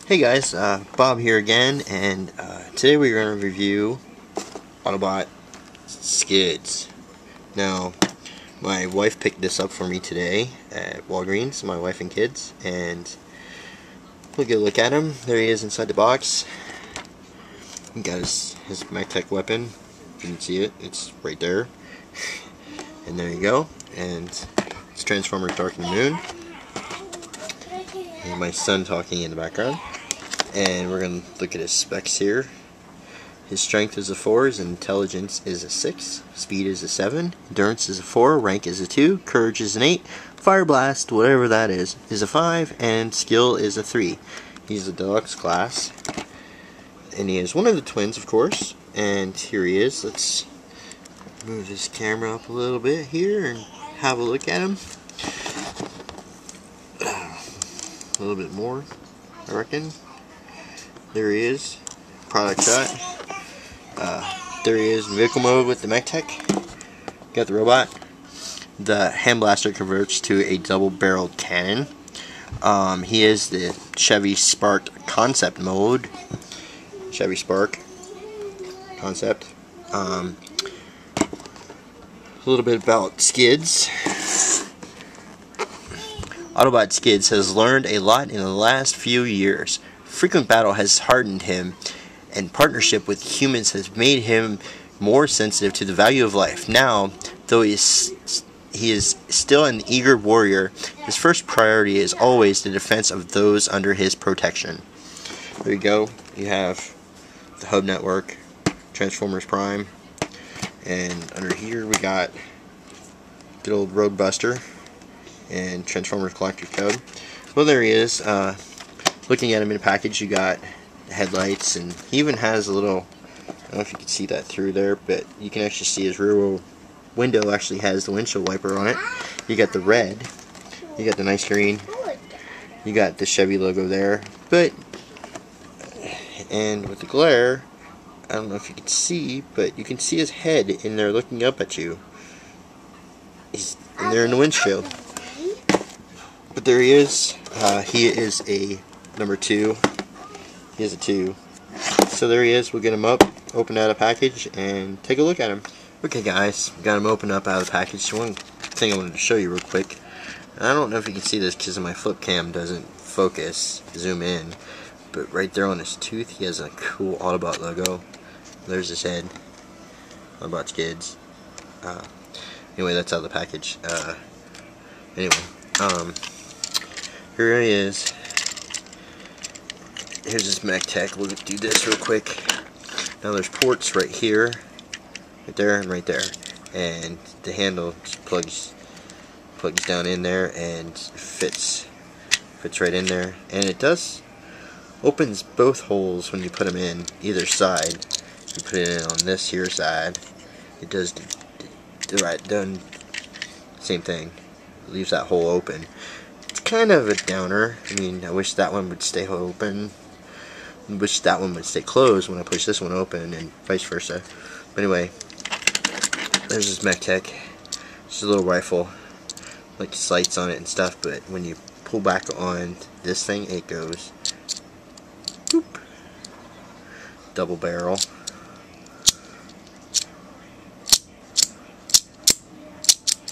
Hey guys, Bob here again, and today we're going to review Autobot Skids. Now, my wife picked this up for me today at Walgreens, my wife and kids, and we'll get a look at him. There he is inside the box. He got his MacTech weapon. If you can see it, it's right there. And there you go. And it's Transformers Dark and the Moon. And my son talking in the background. And we're going to look at his specs here. His strength is a 4, his intelligence is a 6, speed is a 7, endurance is a 4, rank is a 2, courage is an 8, fire blast, whatever that is a 5, and skill is a 3. He's a deluxe class. And he is one of the twins, of course. And here he is. Let's move this camera up a little bit here and have a look at him. A little bit more, I reckon. There he is, product shot. There he is in vehicle mode with the MacTech. Got the robot. The hand blaster converts to a double-barreled cannon. He is the Chevy Spark concept mode. Chevy Spark concept. A little bit about Skids. Autobot Skids has learned a lot in the last few years. Frequent battle has hardened him, and partnership with humans has made him more sensitive to the value of life. Now, though he is still an eager warrior, his first priority is always the defense of those under his protection. There you go. You have the Hub Network, Transformers Prime, and under here we got good old Roadbuster and Transformers Collector Code. Well, there he is. Looking at him in a package, you got the headlights, and he even has a little, I don't know if you can see that through there, but you can actually see his rear window actually has the windshield wiper on it. You got the red, you got the nice green, you got the Chevy logo there, and with the glare, I don't know if you can see, but you can see his head in there looking up at you. He's in there in the windshield. But there he is. He is a number 2. He is a 2. So there he is. We'll get him up, open out of the package, and take a look at him. Okay guys, got him open up out of the package. One thing I wanted to show you real quick. I don't know if you can see this because my flip cam doesn't focus, zoom in. But right there on his tooth, he has a cool Autobot logo. There's his head. Autobot Skids. Anyway, that's out of the package. Here he is. Here's his MacTech. We'll do this real quick. Now there's ports right here, right there, and right there, and the handle just plugs down in there and fits right in there, and it does opens both holes when you put them in either side. You put it in on this here side, it does done same thing. It leaves that hole open. It's kind of a downer. I mean, I wish that one would stay open. I wish that one would stay closed when I push this one open, and vice versa. But anyway, there's this MacTech. It's a little rifle, like sights on it and stuff. But when you pull back on this thing, it goes boop. Double barrel.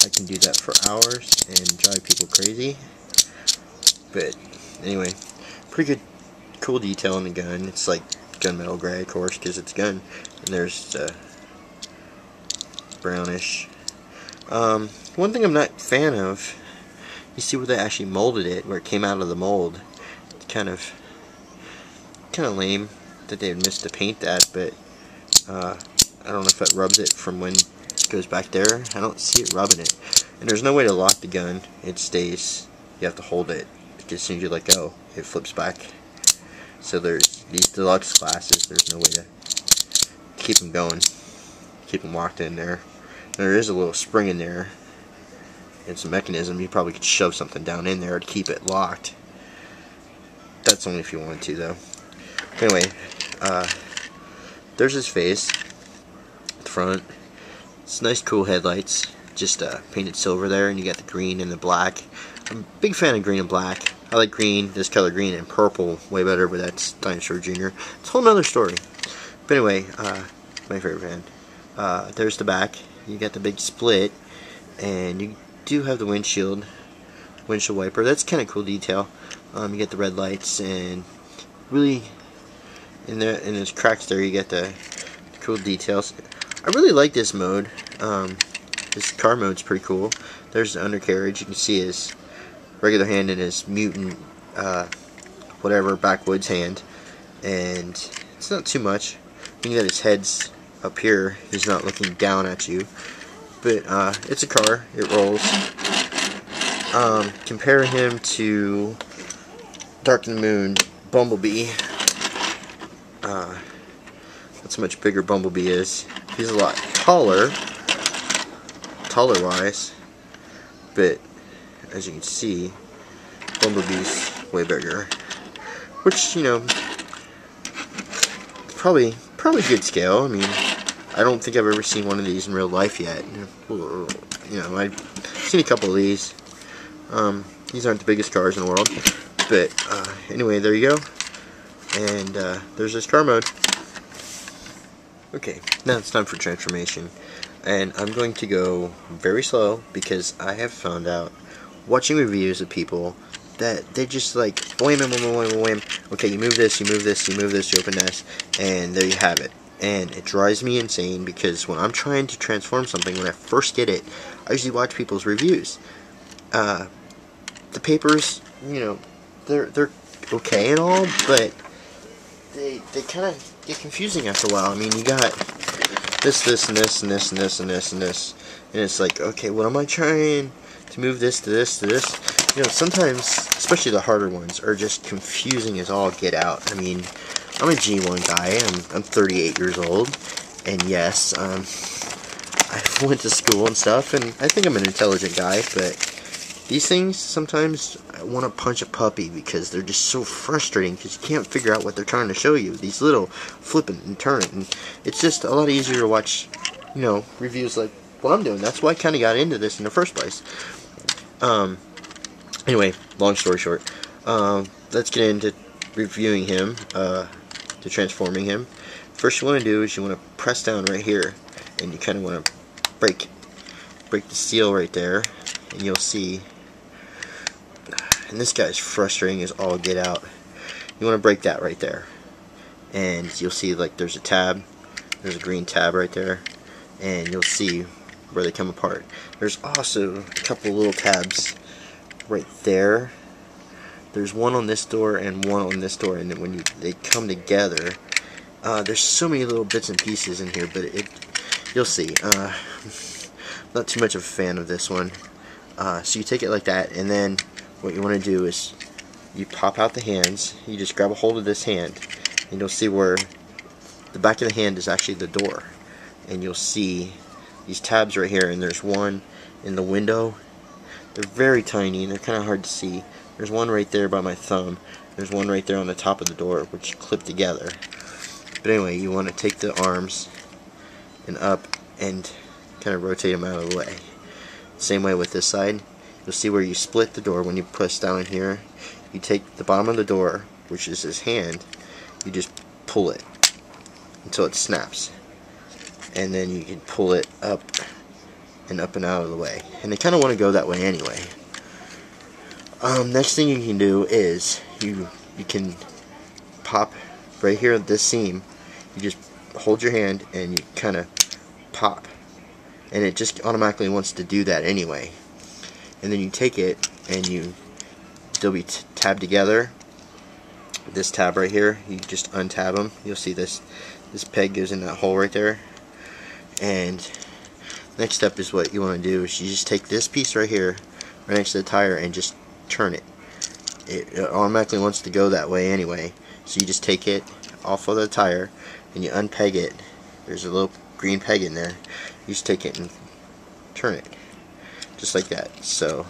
I can do that for hours and drive people crazy. But anyway, pretty good, cool detail on the gun. It's like gunmetal gray, of course, because it's a gun. And there's the brownish. One thing I'm not a fan of, you see where they actually molded it, where it came out of the mold. It's kind of lame that they missed to paint that, but I don't know if it rubs it from when it goes back there. I don't see it rubbing it. And there's no way to lock the gun. It stays. You have to hold it. As soon as you let go, it flips back. So there's these deluxe classes, there's no way to keep them going, keep them locked in there. And there is a little spring in there. It's a mechanism. You probably could shove something down in there to keep it locked. That's only if you wanted to, though. Anyway, there's his face, the front. It's nice, cool headlights. Just painted silver there, and you got the green and the black. I'm a big fan of green and black. I like green, this color green, and purple way better, but that's Dinosaur Jr. It's a whole nother story. But anyway, my favorite van. There's the back. You got the big split, and you do have the windshield wiper. That's kind of cool detail. You get the red lights, and really in those cracks there, you get the cool details. I really like this mode. This car mode's pretty cool. There's the undercarriage. You can see his regular hand and his mutant, whatever, backwoods hand. And it's not too much. Being that his head's up here, he's not looking down at you. But it's a car. It rolls. Compare him to Dark in the Moon Bumblebee. That's how much bigger Bumblebee is. He's a lot taller wise, but as you can see, Bumblebee's way bigger, which, you know, probably good scale. I mean, I don't think I've ever seen one of these in real life yet. You know, I've seen a couple of these. These aren't the biggest cars in the world, but anyway, there you go. And there's this car mode. Okay, now it's time for transformation. And I'm going to go very slow because I have found out, watching reviews of people, that they just like, wham, wham, wham, wham, wham. Okay, you move this, you move this, you move this, you open this, and there you have it. And it drives me insane because when I'm trying to transform something, when I first get it, I usually watch people's reviews. The papers, you know, they're okay and all, but they kind of get confusing after a while. I mean, you got this, and this, and this, and this, and this, and this, and it's like, okay, what am I trying to move this to this to this? You know, sometimes, especially the harder ones, are just confusing as all get out. I mean, I'm a G1 guy. I'm 38 years old, and yes, I went to school and stuff, and I think I'm an intelligent guy, but these things, sometimes I want to punch a puppy because they're just so frustrating because you can't figure out what they're trying to show you. These little flipping and turning, and it's just a lot easier to watch, you know, reviews like what I'm doing. That's why I kind of got into this in the first place. Anyway, long story short, let's get into reviewing him, to transforming him. First you want to do is you want to press down right here, and you kind of want to break the seal right there, and you'll see. And this guy's frustrating as all get out. You want to break that right there, and you'll see like there's a tab, there's a green tab right there, and you'll see where they come apart. There's also a couple little tabs right there. There's one on this door and one on this door, and then when they come together, there's so many little bits and pieces in here, but you'll see. Not too much of a fan of this one. So you take it like that, and then what you want to do is you pop out the hands. You just grab a hold of this hand, and you'll see where the back of the hand is actually the door, and you'll see these tabs right here, and there's one in the window. They're very tiny and they're kind of hard to see. There's one right there by my thumb. There's one right there on the top of the door, which clip together. But anyway, you want to take the arms and up and kind of rotate them out of the way. Same way with this side. You'll see where you split the door when you push down in here. You take the bottom of the door, which is his hand, you just pull it until it snaps. And then you can pull it up and out of the way. And they kind of want to go that way anyway. Next thing you can do is you can pop right here at this seam. You just hold your hand and you kind of pop, and it just automatically wants to do that anyway. And then you take it and they'll be tabbed together. This tab right here, you just untab them. You'll see this peg goes in that hole right there. And next step is what you want to do is you just take this piece right here, right next to the tire, and just turn it. It automatically wants to go that way anyway. So you just take it off of the tire and you unpeg it. There's a little green peg in there. You just take it and turn it, just like that. So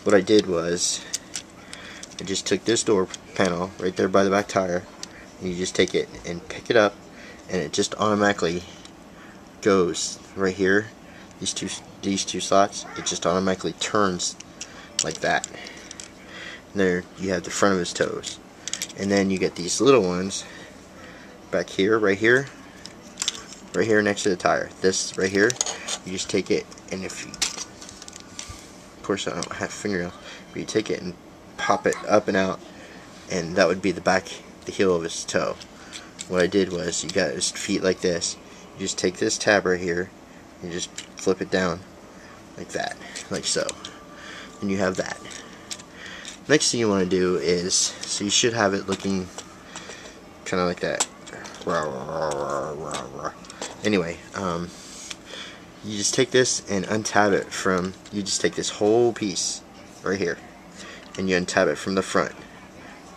what I did was I just took this door panel right there by the back tire, and you just take it and pick it up, and it just automatically goes right here. These two slots, it just automatically turns like that. There you have the front of his toes. And then you get these little ones back here, right here next to the tire. This right here, you just take it, and if you, of course I don't have fingernails, but you take it and pop it up and out, and that would be the heel of his toe. What I did was, you got his feet like this. You just take this tab right here, and just flip it down like that, like so, and you have that. Next thing you want to do is, so you should have it looking kind of like that. Anyway, you just take this and untab it from, you just take this whole piece right here, and you untab it from the front,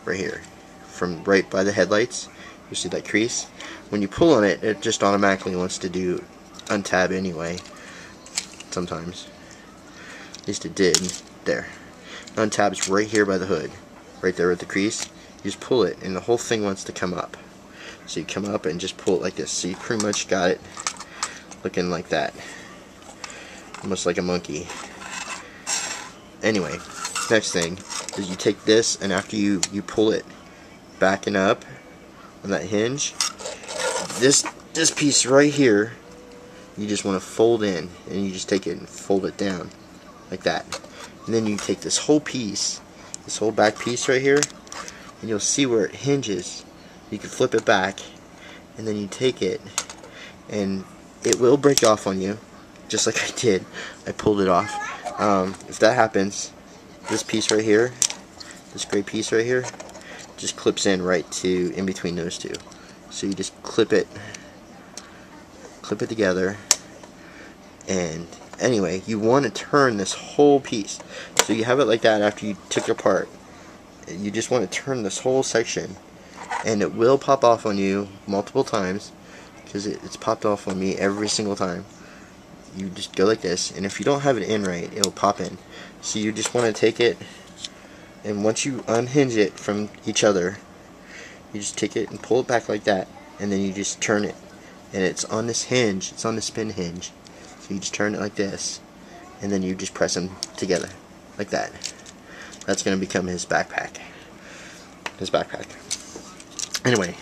right here, from right by the headlights. You see that crease? When you pull on it, it just automatically wants to do untab anyway, sometimes. At least it did. There. Untabs right here by the hood, right there with the crease. You just pull it, and the whole thing wants to come up. So you come up and just pull it like this. So you pretty much got it looking like that, almost like a monkey. Anyway, next thing is you take this, and after you pull it back and up on that hinge, this piece right here, you just want to fold in, and you just take it and fold it down like that. And then you take this whole piece, this whole back piece right here, and you'll see where it hinges. You can flip it back, and then you take it, and it will break off on you, just like I did. I pulled it off. If that happens, this piece right here, this gray piece right here, just clips in right to in between those two. So you just clip it together, and anyway, you want to turn this whole piece. So you have it like that after you took it apart. You just want to turn this whole section, and it will pop off on you multiple times, because it's popped off on me every single time. You just go like this, and if you don't have it in right, it'll pop in. So you just want to take it, and once you unhinge it from each other, you just take it and pull it back like that, and then you just turn it, and it's on this hinge, it's on the spin hinge. So you just turn it like this, and then you just press them together like that. That's going to become his backpack. Anyway,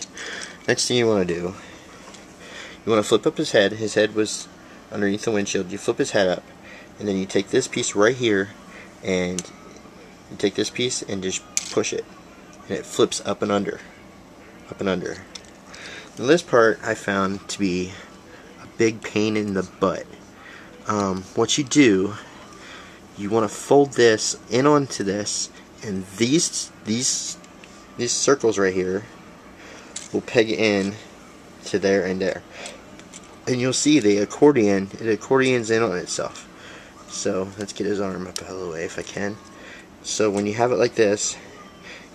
next thing you want to do, you want to flip up his head. His head was underneath the windshield. You flip his head up, and then you take this piece right here, and you take this piece and just push it, and it flips up and under, up and under. Now this part I found to be a big pain in the butt. What you do, you want to fold this in onto this, and these circles right here will peg in to there and there, and you'll see it accordions in on itself. So let's get his arm up out of the way if I can. So when you have it like this,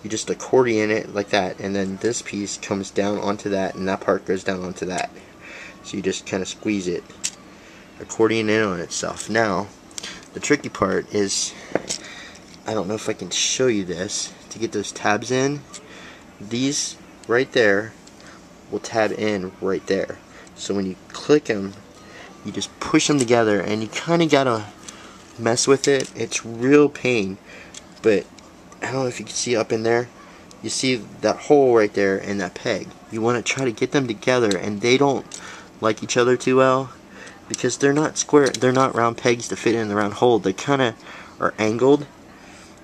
you just accordion it like that, and then this piece comes down onto that, and that part goes down onto that. So you just kind of squeeze it, accordion in on itself. Now the tricky part is, I don't know if I can show you this, to get those tabs in. These right there will tab in right there. So when you click them, you just push them together, and you kind of gotta mess with it. It's real pain, but I don't know if you can see up in there. You see that hole right there and that peg. You want to try to get them together, and they don't like each other too well, because they're not square, they're not round pegs to fit in the round hole. They kind of are angled.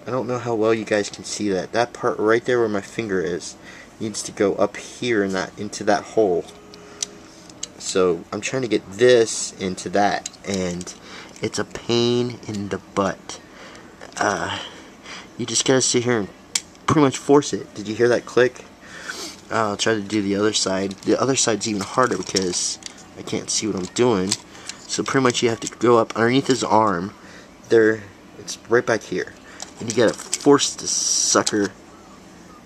I don't know how well you guys can see that. That part right there where my finger is needs to go up here in that, into that hole. So I'm trying to get this into that, and it's a pain in the butt. You just gotta sit here and pretty much force it. Did you hear that click? I'll try to do the other side. The other side's even harder because I can't see what I'm doing. So pretty much you have to go up underneath his arm. There, it's right back here, and you gotta force the sucker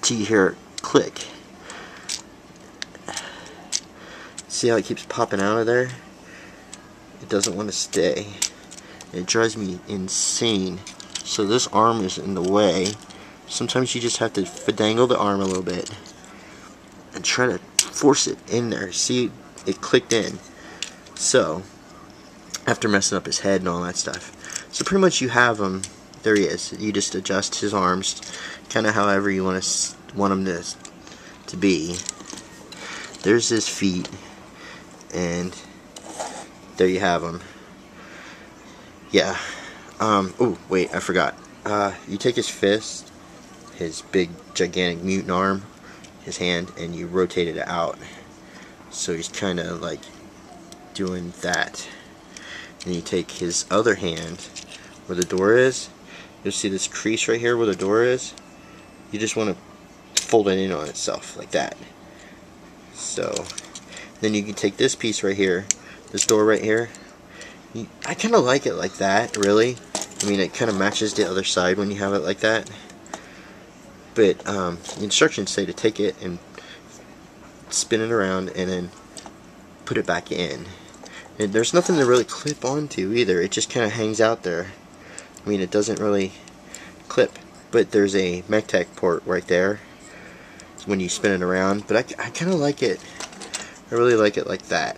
till you hear it click. See how it keeps popping out of there? It doesn't want to stay. It drives me insane. So this arm is in the way. Sometimes you just have to dangle the arm a little bit and try to force it in there. See, it clicked in. So, after messing up his head and all that stuff. So pretty much you have him, there he is. You just adjust his arms. kind of however you want them to be. There's his feet, and there you have them. Yeah. Oh, wait, I forgot. You take his fist, his big, gigantic mutant arm, his hand, and you rotate it out. So he's kind of like doing that. And you take his other hand, where the door is. You'll see this crease right here where the door is. You just want to fold it in on itself, like that. So, then you can take this piece right here, this door right here. I kind of like it like that, really. I mean, it kind of matches the other side when you have it like that. But the instructions say to take it and spin it around and then put it back in. And there's nothing to really clip onto either. It just kind of hangs out there. I mean, it doesn't really clip. But there's a MechTech port right there when you spin it around. But I kind of like it. I really like it like that.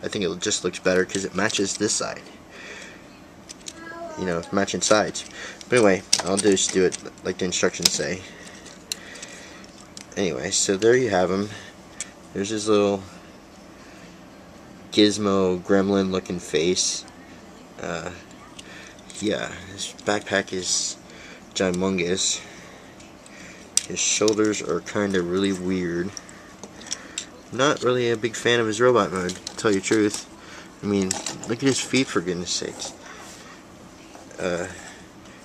I think it just looks better because it matches this side. You know, matching sides. But anyway, I'll just do it like the instructions say. Anyway, so there you have him. There's his little gizmo gremlin looking face. Yeah, his backpack is gymongous. His shoulders are kind of really weird. Not really a big fan of his robot mode, to tell you the truth. I mean, look at his feet, for goodness sakes.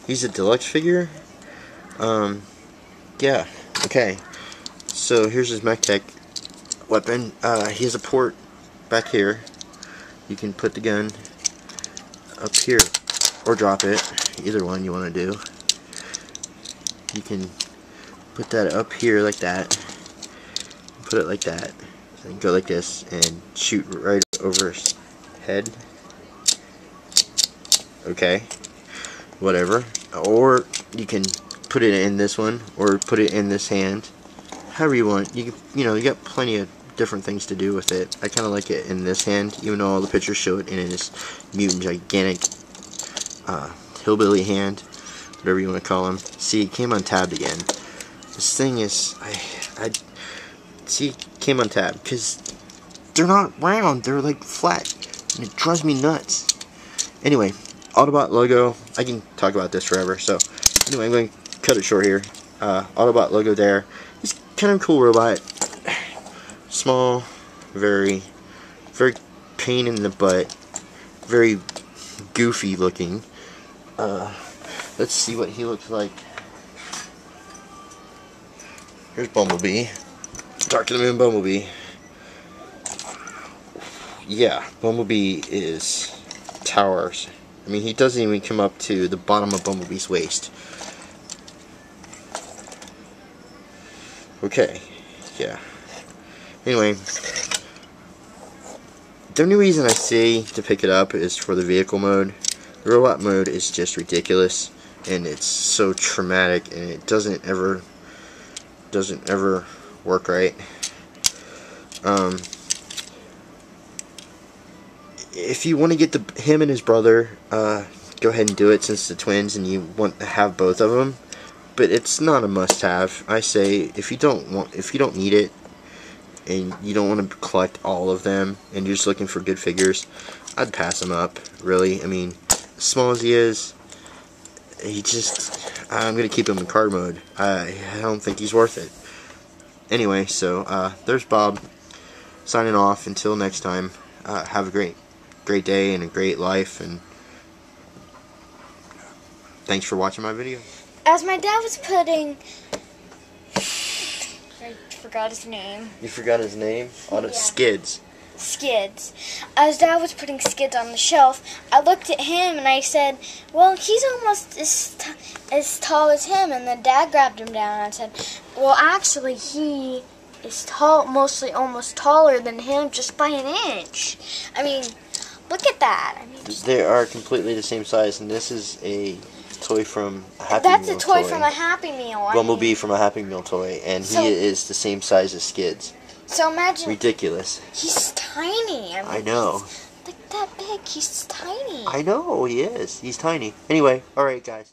He's a deluxe figure. Yeah, okay. So here's his MechTech weapon. He has a port back here. You can put the gun up here or drop it, either one you want to do. You can put that up here like that, put it like that, and go like this and shoot right over his head. Okay, whatever. Or you can put it in this one or put it in this hand, however you want. You got plenty of different things to do with it. I kind of like it in this hand, even though all the pictures show it in his mutant gigantic hillbilly hand, whatever you want to call him. See, it came untabbed again. This thing is, I see, it came untabbed because they're not round, they're like flat, and it drives me nuts. Anyway, Autobot logo. I can talk about this forever. So anyway, I'm going to cut it short here. Autobot logo there. He's kind of a cool robot. Small, very pain in the butt, very goofy looking. Let's see what he looks like. Here's Bumblebee. Dark to the Moon Bumblebee. Yeah, Bumblebee is towers. I mean, he doesn't even come up to the bottom of Bumblebee's waist. Okay, yeah. Anyway, the only reason I say to pick it up is for the vehicle mode. The robot mode is just ridiculous, and it's so traumatic, and it doesn't ever work right. If you want to get him and his brother, go ahead and do it since the twins, and you want to have both of them. But it's not a must-have. I say if you don't need it, and you don't want to collect all of them, and you're just looking for good figures, I'd pass him up. Really, I mean, as small as he is, I'm gonna keep him in card mode. I don't think he's worth it. Anyway, so there's Bob signing off. Until next time, have a great day and a great life, and thanks for watching my video. As my dad was putting, I forgot his name. You forgot his name? Yeah. Skids. Skids. As Dad was putting Skids on the shelf, I looked at him and I said, well, he's almost as tall as him. And then Dad grabbed him down and said, well, actually, he is tall, mostly almost taller than him just by an inch. I mean, look at that. I mean, they are completely the same size, and this is a toy from a Happy Meal toy. That's a toy from a Happy Meal. Bumblebee from a Happy Meal toy, and he is the same size as Skids. So imagine. Ridiculous. He's tiny. I know. Like that big. He's tiny. I know, he is. He's tiny. Anyway, alright guys.